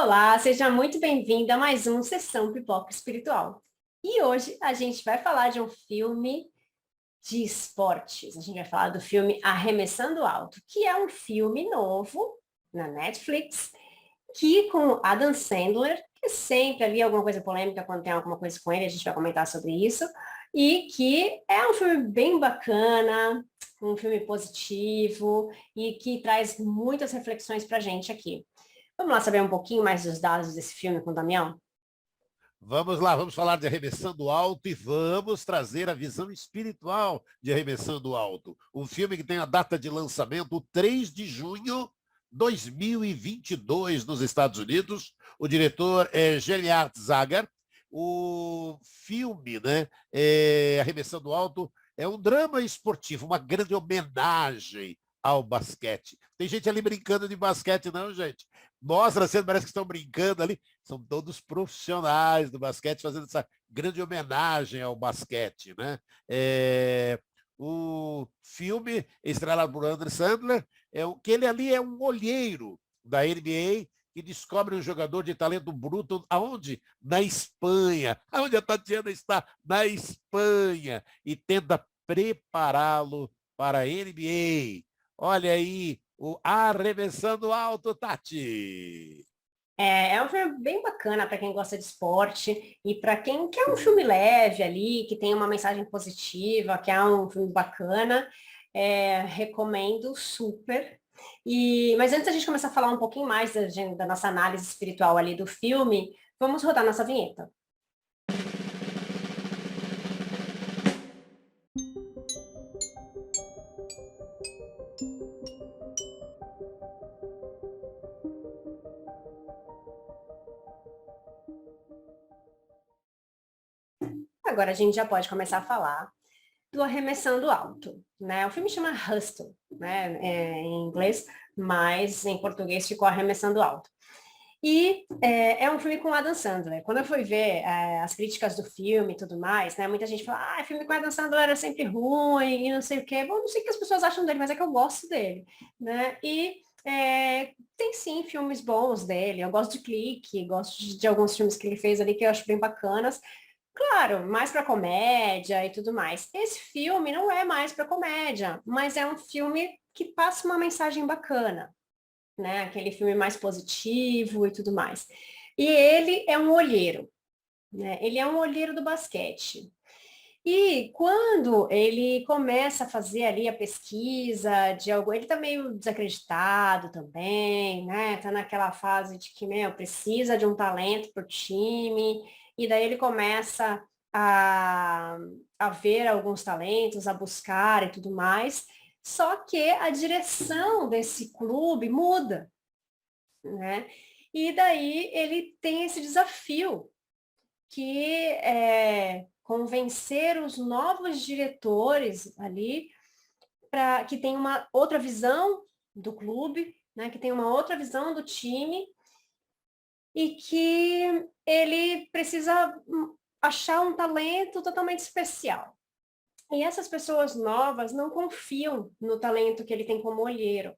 Olá, seja muito bem-vinda a mais um Sessão Pipoca Espiritual. E hoje a gente vai falar de um filme de esportes. A gente vai falar do filme Arremessando Alto, que é um filme novo na Netflix, que com Adam Sandler, que sempre ali alguma coisa polêmica quando tem alguma coisa com ele, a gente vai comentar sobre isso, e que é um filme bem bacana, um filme positivo e que traz muitas reflexões para a gente aqui. Vamos lá saber um pouquinho mais dos dados desse filme com o Damião? Vamos lá, vamos falar de Arremessando Alto e vamos trazer a visão espiritual de Arremessando Alto. Um filme que tem a data de lançamento 3 de junho de 2022 nos Estados Unidos. O diretor é Gilliard Zagar. O filme, Arremessando Alto, é um drama esportivo, uma grande homenagem ao basquete. Tem gente ali brincando de basquete, não, gente? Mostra, assim, parece que estão brincando ali. São todos profissionais do basquete fazendo essa grande homenagem ao basquete, né? O filme estrelado por Adam Sandler, que ele ali é um olheiro da NBA que descobre um jogador de talento bruto aonde? Na Espanha. Aonde a Tatiana está? Na Espanha. E tenta prepará-lo para a NBA. Olha aí, o Arremessando Alto, Tati. É um filme bem bacana para quem gosta de esporte e para quem quer um filme leve ali, que tem uma mensagem positiva, que é um filme bacana. Recomendo super. Mas antes da gente começar a falar um pouquinho mais da nossa análise espiritual ali do filme, vamos rodar nossa vinheta. Agora a gente já pode começar a falar do Arremessando Alto, né? O filme chama Hustle, né, em inglês, mas em português ficou Arremessando Alto. E é um filme com Adam Sandler. Quando eu fui ver as críticas do filme e tudo mais, né? Muita gente fala, filme com Adam Sandler era sempre ruim e não sei o quê. Bom, não sei o que as pessoas acham dele, mas é que eu gosto dele, né? Tem sim filmes bons dele. Eu gosto de Clique, gosto de alguns filmes que ele fez ali que eu acho bem bacanas. Claro, mais para comédia e tudo mais. Esse filme não é mais para comédia, mas é um filme que passa uma mensagem bacana, né? Aquele filme mais positivo e tudo mais. E ele é um olheiro, né? Ele é um olheiro do basquete. E quando ele começa a fazer ali a pesquisa de algo, ele tá meio desacreditado também, né? Tá naquela fase de que, precisa de um talento pro time, e daí ele começa a, a ver alguns talentos, a buscar e tudo mais. Só que a direção desse clube muda, né? E daí ele tem esse desafio que é convencer os novos diretores ali para que tem uma outra visão do clube, né, que tem uma outra visão do time e que ele precisa achar um talento totalmente especial. E essas pessoas novas não confiam no talento que ele tem como olheiro.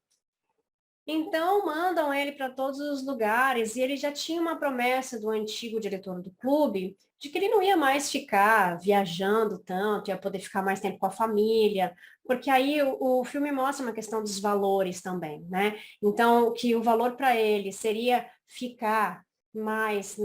Então, mandam ele para todos os lugares e ele já tinha uma promessa do antigo diretor do clube de que ele não ia mais ficar viajando tanto, ia poder ficar mais tempo com a família, porque aí o filme mostra uma questão dos valores também, né? Então, que o valor para ele seria ficar mais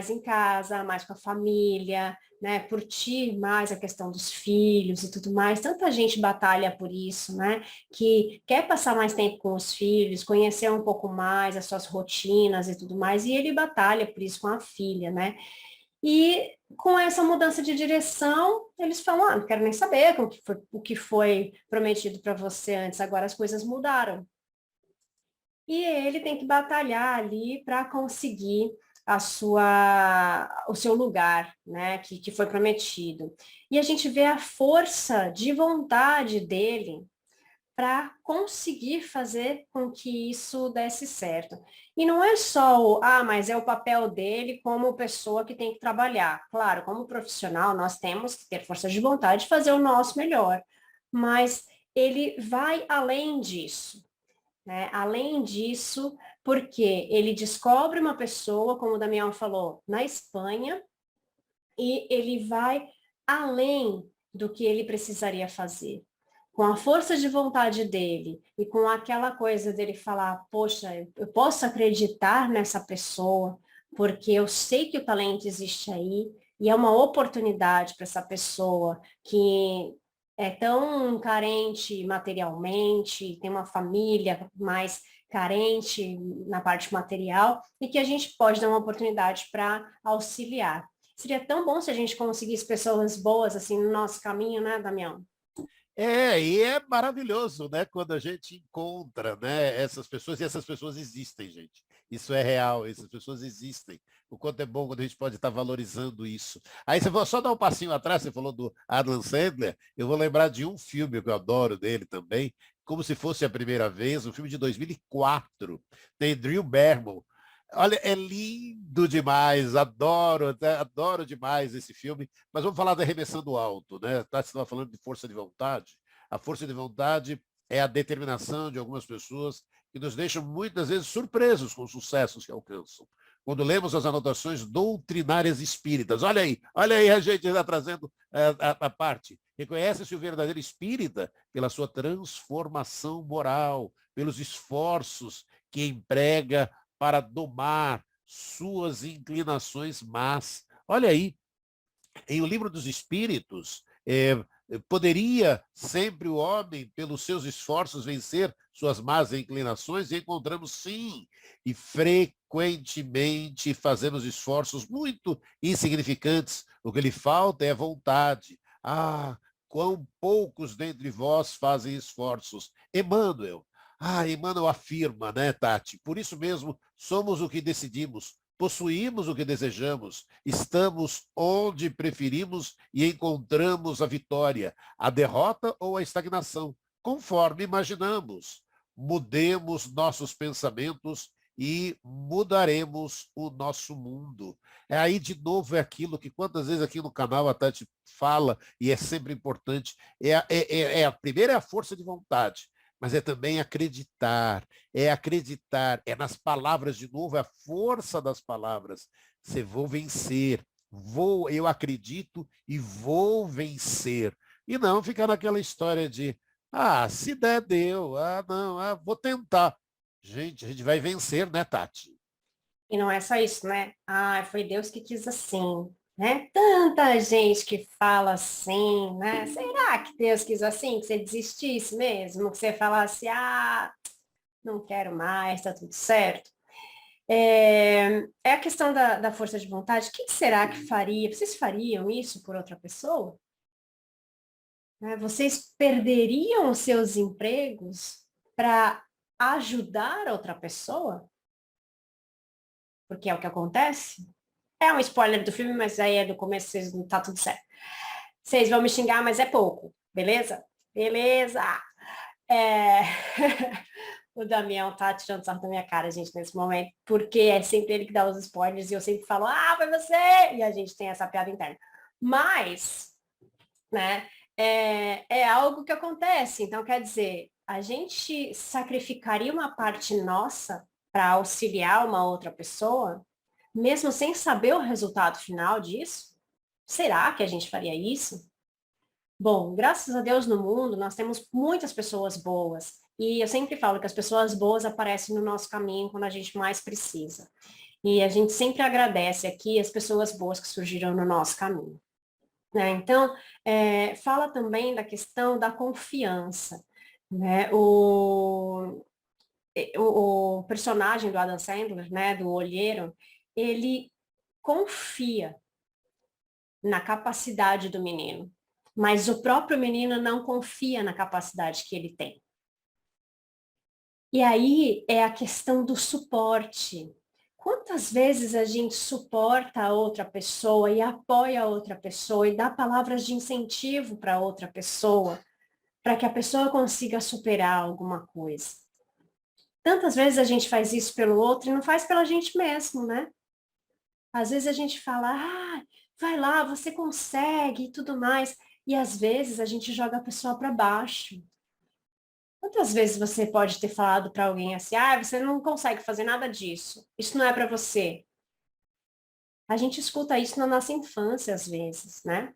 em casa, mais com a família, né? Curtir mais a questão dos filhos e tudo mais. Tanta gente batalha por isso, né? Que quer passar mais tempo com os filhos, conhecer um pouco mais as suas rotinas e tudo mais, e ele batalha por isso com a filha, né? E com essa mudança de direção, eles falam, não quero nem saber o que foi prometido para você antes, agora as coisas mudaram. E ele tem que batalhar ali para conseguir o seu lugar, né, que foi prometido. E a gente vê a força de vontade dele para conseguir fazer com que isso desse certo. E não é só mas é o papel dele como pessoa que tem que trabalhar. Claro, como profissional, nós temos que ter força de vontade de fazer o nosso melhor. Mas ele vai além disso, né? Além disso, porque ele descobre uma pessoa, como o Damião falou, na Espanha, e ele vai além do que ele precisaria fazer. Com a força de vontade dele e com aquela coisa dele falar, poxa, eu posso acreditar nessa pessoa, porque eu sei que o talento existe aí, e é uma oportunidade para essa pessoa que é tão carente materialmente, tem uma família mais carente na parte material, e que a gente pode dar uma oportunidade para auxiliar. Seria tão bom se a gente conseguisse pessoas boas assim no nosso caminho, né, Damião? E é maravilhoso, né, quando a gente encontra, né, essas pessoas, e essas pessoas existem, gente. Isso é real, essas pessoas existem. O quanto é bom quando a gente pode estar valorizando isso. Aí você só dar um passinho atrás, você falou do Adam Sandler, eu vou lembrar de um filme que eu adoro dele também, Como Se Fosse a Primeira Vez, um filme de 2004. Tem Drew Barrymore. Olha, é lindo demais, adoro demais esse filme, mas vamos falar da Arremessando Alto, né? Tá, você estava falando de força de vontade. A força de vontade é a determinação de algumas pessoas que nos deixam muitas vezes surpresos com os sucessos que alcançam. Quando lemos as anotações doutrinárias espíritas, olha aí a gente está trazendo a parte. Reconhece-se o verdadeiro espírita pela sua transformação moral, pelos esforços que emprega para domar suas inclinações más. Olha aí, em O Livro dos Espíritos, poderia sempre o homem, pelos seus esforços, vencer suas más inclinações? E encontramos sim, e frequentemente fazemos esforços muito insignificantes. O que lhe falta é vontade. Ah, quão poucos dentre vós fazem esforços. Emmanuel. Emmanuel afirma, né, Tati? Por isso mesmo, somos o que decidimos, possuímos o que desejamos, estamos onde preferimos e encontramos a vitória, a derrota ou a estagnação, conforme imaginamos. Mudemos nossos pensamentos e mudaremos o nosso mundo. Aí, de novo, é aquilo que quantas vezes aqui no canal a Tati fala, e é sempre importante, a primeira é a força de vontade, mas é também acreditar, é nas palavras de novo, é a força das palavras. Você vou vencer, eu acredito e vou vencer. E não ficar naquela história de, se der, deu, não, vou tentar. Gente, a gente vai vencer, né, Tati? E não é só isso, né? Foi Deus que quis assim, né? Tanta gente que fala assim, né? Será que Deus quis assim, que você desistisse mesmo, que você falasse, não quero mais, tá tudo certo? É a questão da força de vontade. O que será que faria? Vocês fariam isso por outra pessoa? Né? Vocês perderiam os seus empregos para ajudar outra pessoa? Porque é o que acontece. É um spoiler do filme, mas aí é do começo, vocês não tá tudo certo. Vocês vão me xingar, mas é pouco, beleza? Beleza! É... O Damião tá tirando sarro da minha cara, gente, nesse momento, porque é sempre ele que dá os spoilers e eu sempre falo, foi você! E a gente tem essa piada interna. Mas, né, é algo que acontece. Então, quer dizer, a gente sacrificaria uma parte nossa para auxiliar uma outra pessoa, mesmo sem saber o resultado final disso? Será que a gente faria isso? Bom, graças a Deus no mundo nós temos muitas pessoas boas. E eu sempre falo que as pessoas boas aparecem no nosso caminho quando a gente mais precisa. E a gente sempre agradece aqui as pessoas boas que surgiram no nosso caminho. Né? Então, fala também da questão da confiança. Né? O personagem do Adam Sandler, né, do olheiro, ele confia na capacidade do menino, mas o próprio menino não confia na capacidade que ele tem. E aí é a questão do suporte. Quantas vezes a gente suporta a outra pessoa e apoia a outra pessoa e dá palavras de incentivo para outra pessoa, para que a pessoa consiga superar alguma coisa? Tantas vezes a gente faz isso pelo outro e não faz pela gente mesmo, né? Às vezes a gente fala, vai lá, você consegue e tudo mais. E às vezes a gente joga a pessoa para baixo. Quantas vezes você pode ter falado para alguém assim, ah, você não consegue fazer nada disso, isso não é para você. A gente escuta isso na nossa infância, às vezes, né?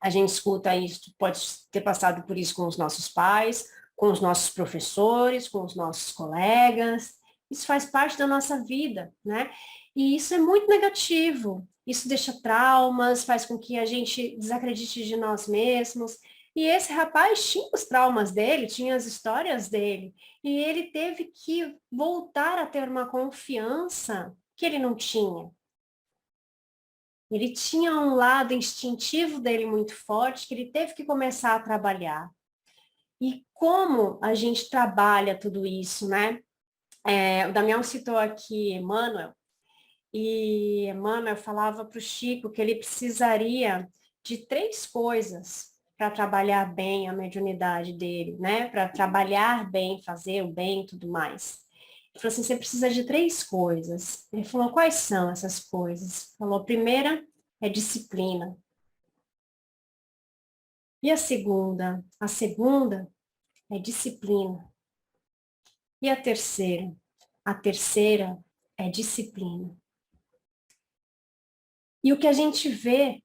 A gente escuta isso, pode ter passado por isso com os nossos pais, com os nossos professores, com os nossos colegas. Isso faz parte da nossa vida, né? E isso é muito negativo. Isso deixa traumas, faz com que a gente desacredite de nós mesmos. E esse rapaz tinha os traumas dele, tinha as histórias dele, e ele teve que voltar a ter uma confiança que ele não tinha. Ele tinha um lado instintivo dele muito forte que ele teve que começar a trabalhar. E como a gente trabalha tudo isso, né? O Damião citou aqui Emmanuel, e Emmanuel falava para o Chico que ele precisaria de 3 coisas para trabalhar bem a mediunidade dele, né? Para trabalhar bem, fazer o bem e tudo mais. Ele falou assim, você precisa de 3 coisas. Ele falou, quais são essas coisas? Falou, a primeira é disciplina. E a segunda? A segunda é disciplina. E a terceira? A terceira é disciplina. E o que a gente vê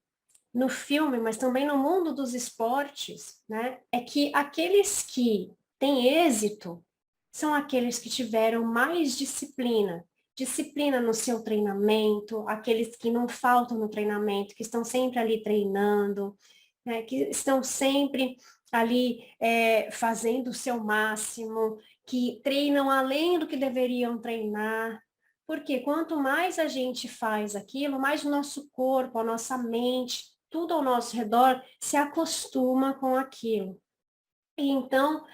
no filme, mas também no mundo dos esportes, né, é que aqueles que têm êxito são aqueles que tiveram mais disciplina. Disciplina no seu treinamento, aqueles que não faltam no treinamento, que estão sempre ali treinando, né, que estão sempre ali fazendo o seu máximo, que treinam além do que deveriam treinar. Porque quanto mais a gente faz aquilo, mais o nosso corpo, a nossa mente, tudo ao nosso redor se acostuma com aquilo. E então,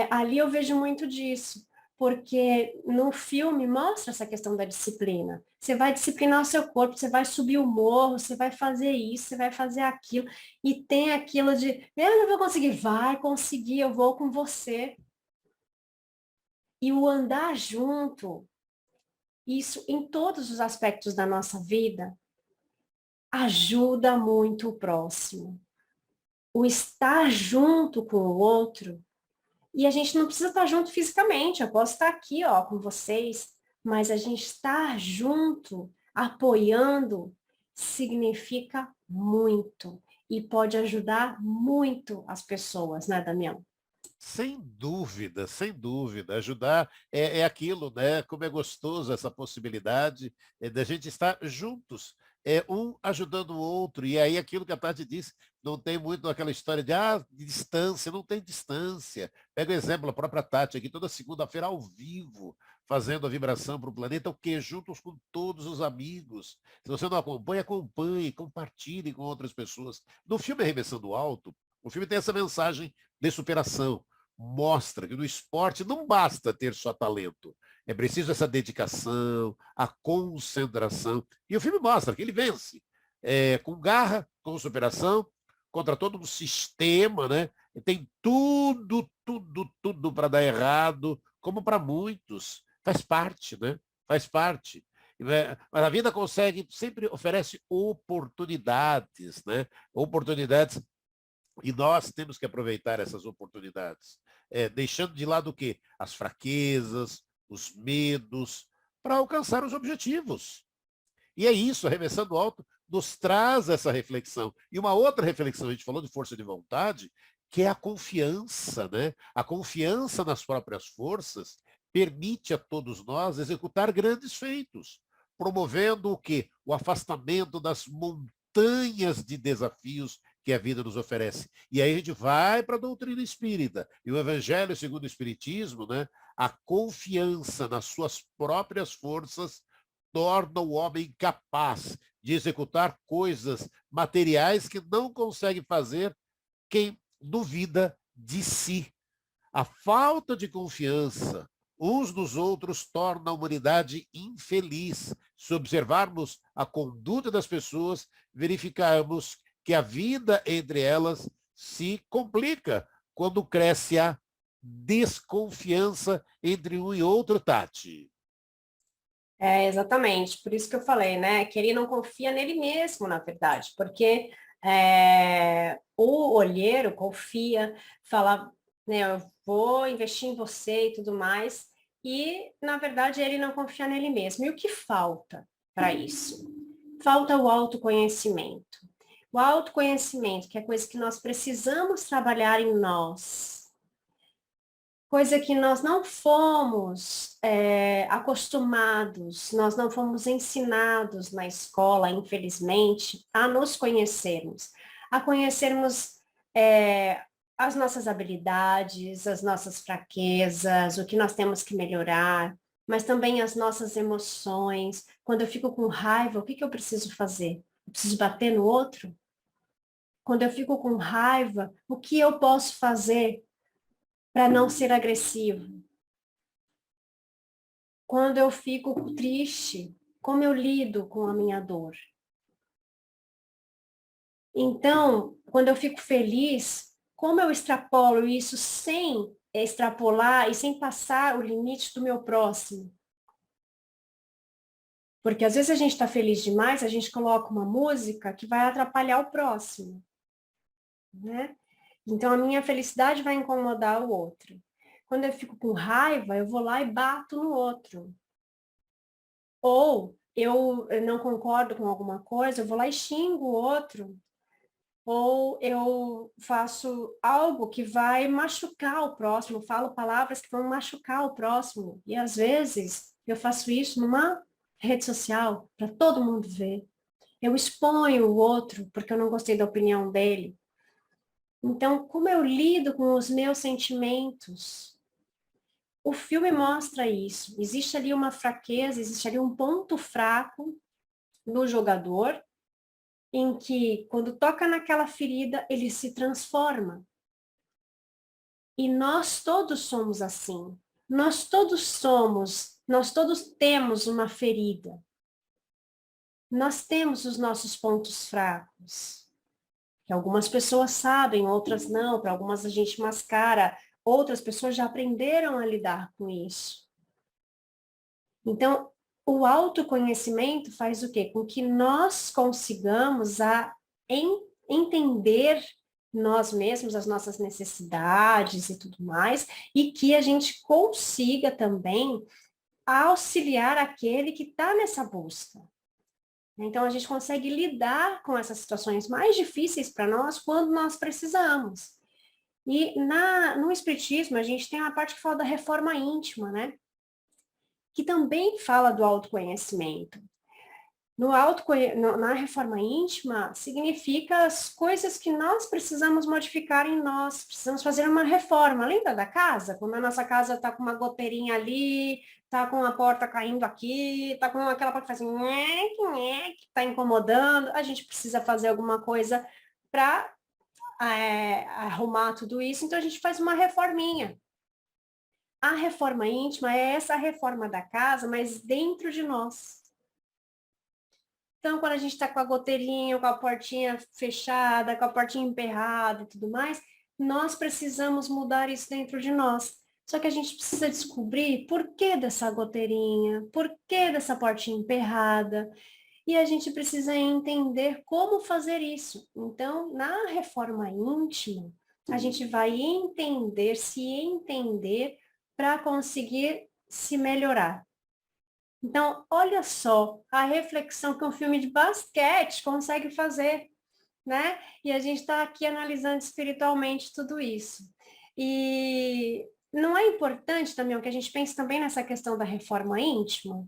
ali eu vejo muito disso, porque no filme mostra essa questão da disciplina. Você vai disciplinar o seu corpo, você vai subir o morro, você vai fazer isso, você vai fazer aquilo, e tem aquilo de, eu não vou conseguir, vai conseguir, eu vou com você. E o andar junto, isso em todos os aspectos da nossa vida, ajuda muito o próximo. O estar junto com o outro. E a gente não precisa estar junto fisicamente, eu posso estar aqui, ó, com vocês, mas a gente estar junto, apoiando, significa muito e pode ajudar muito as pessoas, né, Damião? Sem dúvida, sem dúvida. Ajudar é aquilo, né? Como é gostoso essa possibilidade da gente estar juntos, um ajudando o outro. E aí aquilo que a Tati disse, não tem muito aquela história de distância, não tem distância. Pega o exemplo, a própria Tati aqui, toda segunda-feira ao vivo, fazendo a vibração para o planeta, o quê? Juntos com todos os amigos. Se você não acompanha, acompanhe, compartilhe com outras pessoas. No filme Arremessando Alto, o filme tem essa mensagem de superação, mostra que no esporte não basta ter só talento. É preciso essa dedicação, a concentração. E o filme mostra que ele vence com garra, com superação, contra todo um sistema, né? E tem tudo para dar errado, como para muitos. Faz parte, né? Faz parte. Mas a vida consegue, sempre oferece oportunidades, né? Oportunidades e nós temos que aproveitar essas oportunidades, deixando de lado o quê? As fraquezas, os medos, para alcançar os objetivos. E é isso, Arremessando Alto nos traz essa reflexão. E uma outra reflexão, a gente falou de força de vontade, que é a confiança, né? A confiança nas próprias forças permite a todos nós executar grandes feitos, promovendo o quê? O afastamento das montanhas de desafios que a vida nos oferece. E aí a gente vai para a doutrina espírita. E o Evangelho segundo o Espiritismo, né? A confiança nas suas próprias forças torna o homem capaz de executar coisas materiais que não consegue fazer quem duvida de si. A falta de confiança uns nos outros torna a humanidade infeliz. Se observarmos a conduta das pessoas, verificarmos que a vida entre elas se complica quando cresce a desconfiança entre um e outro, Tati. Exatamente, por isso que eu falei, né, que ele não confia nele mesmo, na verdade, porque o olheiro confia, fala, né? Eu vou investir em você e tudo mais. E, na verdade, ele não confia nele mesmo. E o que falta para isso? Falta o autoconhecimento. O autoconhecimento, que é coisa que nós precisamos trabalhar em nós, coisa que nós não fomos acostumados, nós não fomos ensinados na escola, infelizmente, a nos conhecermos, a conhecermos as nossas habilidades, as nossas fraquezas, o que nós temos que melhorar, mas também as nossas emoções. Quando eu fico com raiva, o que que eu preciso fazer? Eu preciso bater no outro? Quando eu fico com raiva, o que eu posso fazer para não ser agressivo? Quando eu fico triste, como eu lido com a minha dor? Então, quando eu fico feliz, como eu extrapolo isso sem extrapolar e sem passar o limite do meu próximo? Porque às vezes a gente está feliz demais, a gente coloca uma música que vai atrapalhar o próximo, né? Então a minha felicidade vai incomodar o outro. Quando eu fico com raiva, eu vou lá e bato no outro. Ou eu não concordo com alguma coisa, eu vou lá e xingo o outro. Ou eu faço algo que vai machucar o próximo, falo palavras que vão machucar o próximo. E às vezes eu faço isso numa rede social para todo mundo ver. Eu exponho o outro porque eu não gostei da opinião dele. Então, como eu lido com os meus sentimentos? O filme mostra isso. Existe ali uma fraqueza, existe ali um ponto fraco no jogador, em que, quando toca naquela ferida, ele se transforma. E nós todos somos assim. Nós todos temos uma ferida. Nós temos os nossos pontos fracos. Que algumas pessoas sabem, outras não. Para algumas a gente mascara. Outras pessoas já aprenderam a lidar com isso. Então, o autoconhecimento faz o quê? Com que nós consigamos entender nós mesmos, as nossas necessidades e tudo mais, e que a gente consiga também auxiliar aquele que está nessa busca. Então, a gente consegue lidar com essas situações mais difíceis para nós quando nós precisamos. E no Espiritismo, a gente tem uma parte que fala da reforma íntima, né? Que também fala do autoconhecimento. Na reforma íntima, significa as coisas que nós precisamos modificar em nós, precisamos fazer uma reforma. Lembra da casa? Quando a nossa casa está com uma goteirinha ali, está com a porta caindo aqui, está com aquela porta fazendo que está incomodando, a gente precisa fazer alguma coisa para arrumar tudo isso, então a gente faz uma reforminha. A reforma íntima é essa reforma da casa, mas dentro de nós. Então, quando a gente está com a goteirinha, com a portinha fechada, com a portinha emperrada e tudo mais, nós precisamos mudar isso dentro de nós. Só que a gente precisa descobrir por que dessa goteirinha, por que dessa portinha emperrada, e a gente precisa entender como fazer isso. Então, na reforma íntima, a gente vai entender, se entender para conseguir se melhorar. Então, olha só a reflexão que um filme de basquete consegue fazer, né? E a gente está aqui analisando espiritualmente tudo isso. E não é importante também que a gente pense também nessa questão da reforma íntima?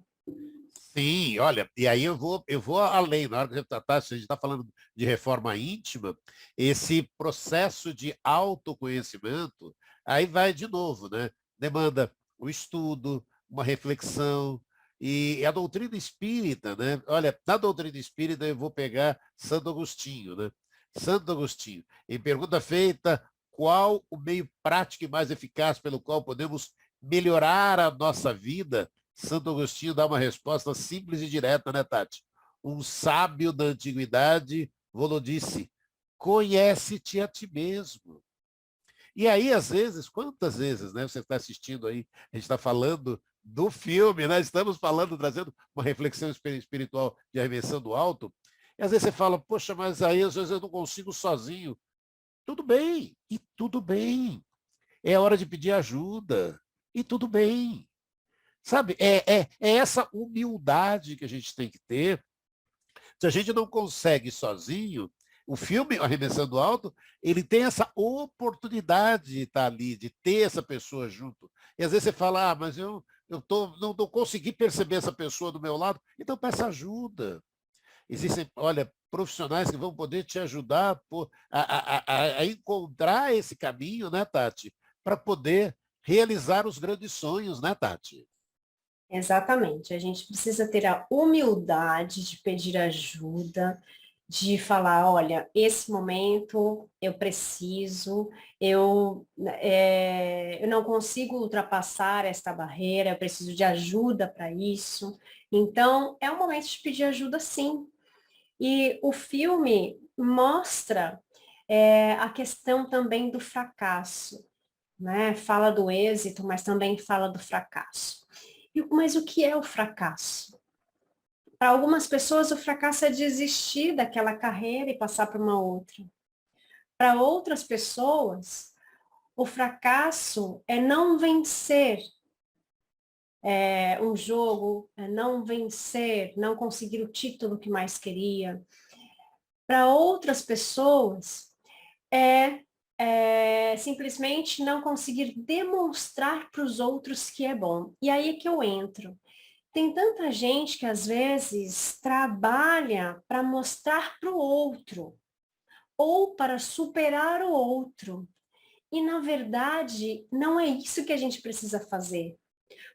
Sim, olha, e aí eu vou além, na hora que a gente está falando de reforma íntima, esse processo de autoconhecimento, aí vai de novo, né? Demanda o estudo, uma reflexão, e a doutrina espírita, né? Olha, na doutrina espírita eu vou pegar Santo Agostinho, né? Santo Agostinho, em pergunta feita, qual o meio prático e mais eficaz pelo qual podemos melhorar a nossa vida? Santo Agostinho dá uma resposta simples e direta, né, Tati? Um sábio da antiguidade vos disse: conhece-te a ti mesmo. E aí, às vezes, quantas vezes, né, você está assistindo aí, a gente está falando do filme, né? Estamos falando, trazendo uma reflexão espiritual de Arremessando do Alto, e às vezes você fala, poxa, mas aí às vezes eu não consigo sozinho. Tudo bem, e tudo bem. é hora de pedir ajuda. E tudo bem. Sabe, é essa humildade que a gente tem que ter. Se a gente não consegue sozinho, o filme Arremessando Alto, ele tem essa oportunidade de estar ali, de ter essa pessoa junto. E às vezes você fala, mas não estou conseguindo perceber essa pessoa do meu lado. Então peça ajuda. Existem, olha, profissionais que vão poder te ajudar a encontrar esse caminho, né, Tati? Para poder realizar os grandes sonhos, né, Tati? Exatamente. A gente precisa ter a humildade de pedir ajuda, de falar, olha, esse momento eu preciso, eu não consigo ultrapassar esta barreira, eu preciso de ajuda para isso. Então, é um momento de pedir ajuda, sim. E o filme mostra a questão também do fracasso, né? Fala do êxito, mas também fala do fracasso. Mas o que é o fracasso? Para algumas pessoas, o fracasso é desistir daquela carreira e passar para uma outra. Para outras pessoas, o fracasso é não vencer um jogo, é não vencer, não conseguir o título que mais queria. Para outras pessoas, simplesmente não conseguir demonstrar para os outros que é bom. E aí é que eu entro. Tem tanta gente que às vezes trabalha para mostrar para o outro ou para superar o outro. E na verdade, não é isso que a gente precisa fazer.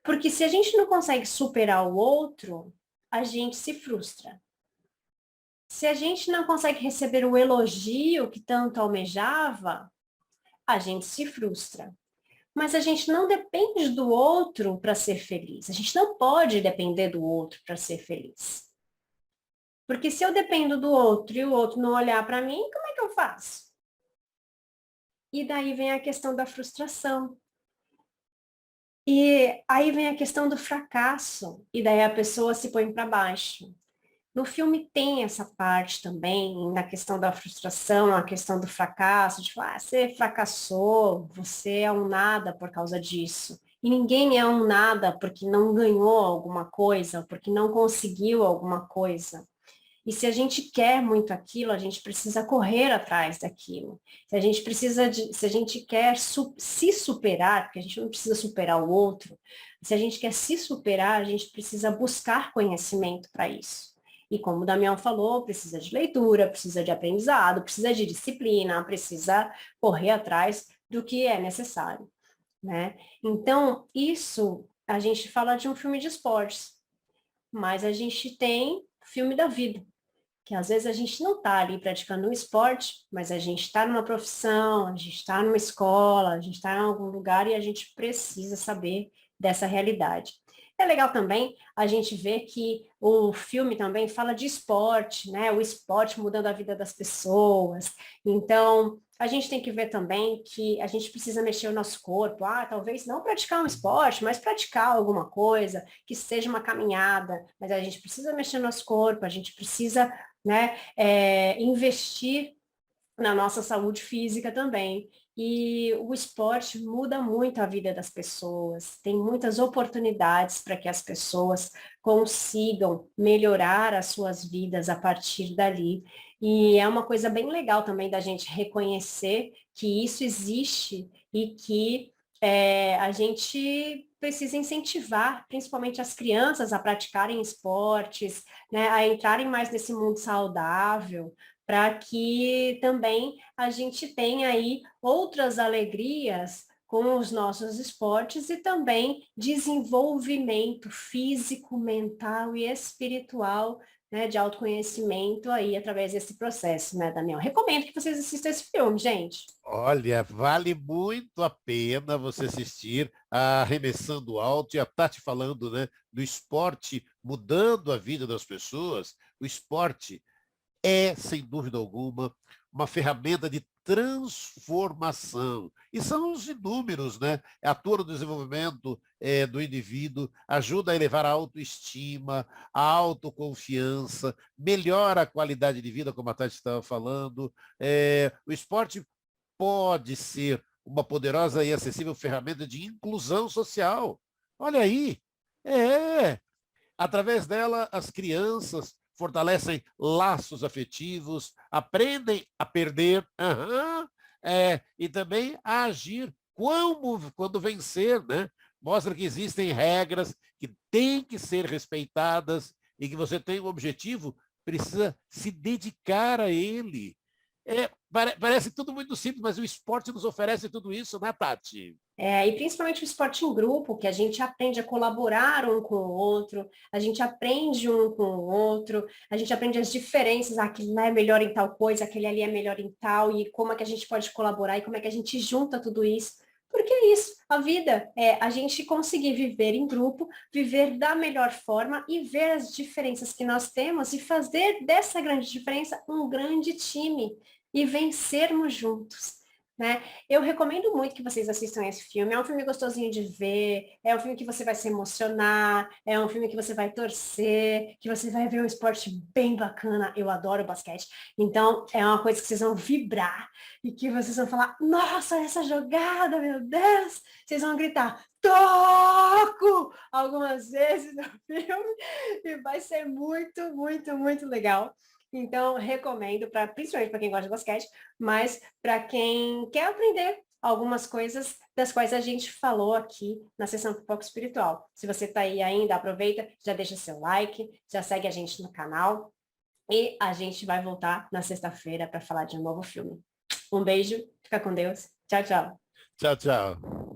Porque se a gente não consegue superar o outro, a gente se frustra. Se a gente não consegue receber o elogio que tanto almejava, a gente se frustra. Mas a gente não depende do outro para ser feliz. A gente não pode depender do outro para ser feliz. Porque se eu dependo do outro e o outro não olhar para mim, como é que eu faço? E daí vem a questão da frustração. E aí vem a questão do fracasso. E daí a pessoa se põe para baixo. No filme tem essa parte também, na questão da frustração, a questão do fracasso, de falar, você fracassou, você é um nada por causa disso. E ninguém é um nada porque não ganhou alguma coisa, porque não conseguiu alguma coisa. E se a gente quer muito aquilo, a gente precisa correr atrás daquilo. Se a gente quer se superar, porque a gente não precisa superar o outro, se a gente quer se superar, a gente precisa buscar conhecimento para isso. E como o Damião falou, precisa de leitura, precisa de aprendizado, precisa de disciplina, precisa correr atrás do que é necessário, né? Então, isso a gente fala de um filme de esportes, mas a gente tem filme da vida, que às vezes a gente não está ali praticando um esporte, mas a gente está numa profissão, a gente está numa escola, a gente está em algum lugar e a gente precisa saber dessa realidade. É legal também a gente ver que o filme também fala de esporte, né? O esporte mudando a vida das pessoas. Então, a gente tem que ver também que a gente precisa mexer o nosso corpo. Talvez não praticar um esporte, mas praticar alguma coisa, que seja uma caminhada. Mas a gente precisa mexer o nosso corpo, a gente precisa, né, investir na nossa saúde física também. E o esporte muda muito a vida das pessoas, tem muitas oportunidades para que as pessoas consigam melhorar as suas vidas a partir dali. E é uma coisa bem legal também da gente reconhecer que isso existe e que a gente precisa incentivar, principalmente as crianças, a praticarem esportes, né, a entrarem mais nesse mundo saudável, para que também a gente tenha aí outras alegrias com os nossos esportes e também desenvolvimento físico, mental e espiritual, né, de autoconhecimento aí através desse processo, né, Daniel? Recomendo que vocês assistam esse filme, gente. Olha, vale muito a pena você assistir a Arremessando Alto e a Tati falando, né, do esporte mudando a vida das pessoas. O esporte é, sem dúvida alguma, uma ferramenta de transformação. E são os inúmeros, né? Atua no desenvolvimento do indivíduo, ajuda a elevar a autoestima, a autoconfiança, melhora a qualidade de vida, como a Tati estava falando. O esporte pode ser uma poderosa e acessível ferramenta de inclusão social. Olha aí, é. Através dela, as crianças fortalecem laços afetivos, aprendem a perder, e também a agir quando vencer, né? Mostra que existem regras que têm que ser respeitadas e que você tem um objetivo, precisa se dedicar a ele. Parece tudo muito simples, mas o esporte nos oferece tudo isso, né, Tati? E principalmente o esporte em grupo, que a gente aprende a colaborar um com o outro, a gente aprende um com o outro, a gente aprende as diferenças, aquele lá é melhor em tal coisa, aquele ali é melhor em tal, e como é que a gente pode colaborar e como é que a gente junta tudo isso. Porque é isso, a vida é a gente conseguir viver em grupo, viver da melhor forma e ver as diferenças que nós temos e fazer dessa grande diferença um grande time e vencermos juntos. Né? Eu recomendo muito que vocês assistam esse filme. É um filme gostosinho de ver, é um filme que você vai se emocionar, é um filme que você vai torcer, que você vai ver um esporte bem bacana. Eu adoro basquete. Então, é uma coisa que vocês vão vibrar e que vocês vão falar, nossa, essa jogada, meu Deus! Vocês vão gritar, toco! Algumas vezes no filme e vai ser muito, muito, muito legal. Então, recomendo, principalmente para quem gosta de basquete, mas para quem quer aprender algumas coisas das quais a gente falou aqui na sessão Pipoca Espiritual. Se você está aí ainda, aproveita, já deixa seu like, já segue a gente no canal e a gente vai voltar na sexta-feira para falar de um novo filme. Um beijo, fica com Deus. Tchau, tchau. Tchau, tchau.